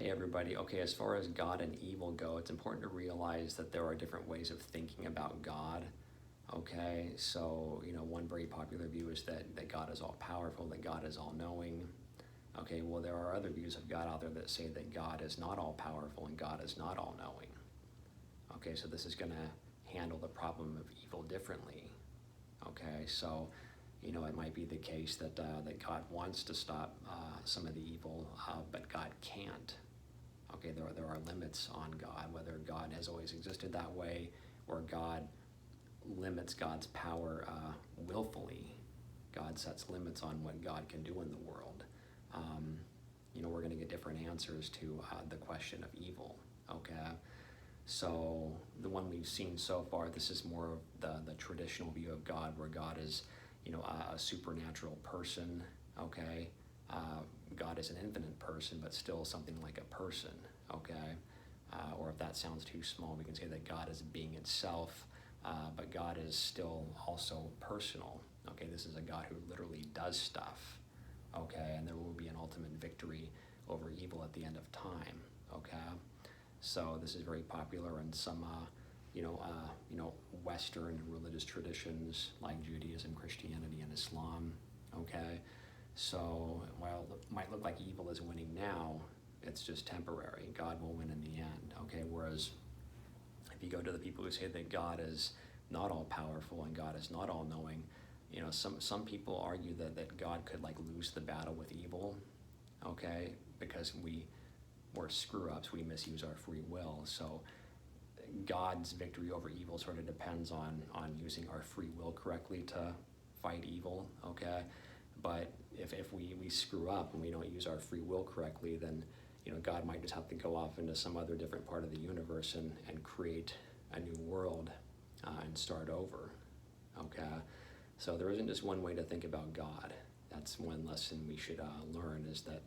Hey everybody. Okay, as far as God and evil go, it's important to realize that there are different ways of thinking about God. Okay, so one very popular view is that God is all powerful, that God is all knowing. Okay, well, there are other views of God out there that say that God is not all powerful and God is not all knowing. Okay, so this is going to handle the problem of evil differently. Okay, so it might be the case that God wants to stop some of the evil, but God can't. Okay, there are limits on God, whether God has always existed that way or God limits God's power willfully. God sets limits on what God can do in the world. We're going to get different answers to the question of evil. Okay, so the one we've seen so far, this is more of the traditional view of God, where God is, a supernatural person. Okay, God is an infinite person, but still something like a person. Okay, or if that sounds too small, we can say that God is a being itself, but God is still also personal. Okay, this is a God who literally does stuff. Okay, and there will be an ultimate victory over evil at the end of time. Okay, so this is very popular in some, Western religious traditions like Judaism, Christianity, and Islam. Okay, so while it might look like evil is winning now, it's just temporary. God will win in the end. Okay, whereas if you go to the people who say that God is not all powerful and God is not all knowing, some people argue that God could lose the battle with evil. Okay, because we're screw ups, we misuse our free will. So God's victory over evil sort of depends on using our free will correctly to fight evil. Okay, but if we screw up and we don't use our free will correctly, then God might just have to go off into some other different part of the universe and create a new world and start over. Okay, so there isn't just one way to think about God. That's one lesson we should learn, is that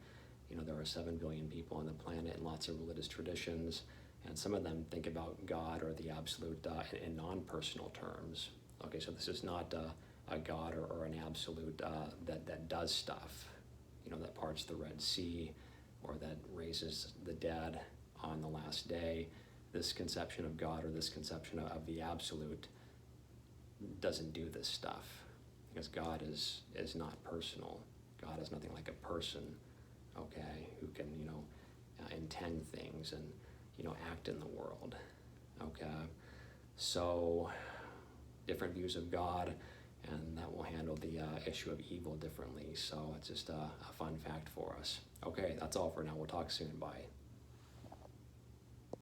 there are 7 billion people on the planet and lots of religious traditions, and some of them think about God or the absolute in non-personal terms. Okay, so this is not a God or an absolute that does stuff, that parts the Red Sea or that raises the dead on the last day. This conception of God or this conception of the absolute doesn't do this stuff, because God is not personal. God is nothing like a person, okay, who can intend things and act in the world. Okay, so different views of God, and that will handle the issue of evil differently. So it's just a fun fact for us. Okay, that's all for now. We'll talk soon. Bye.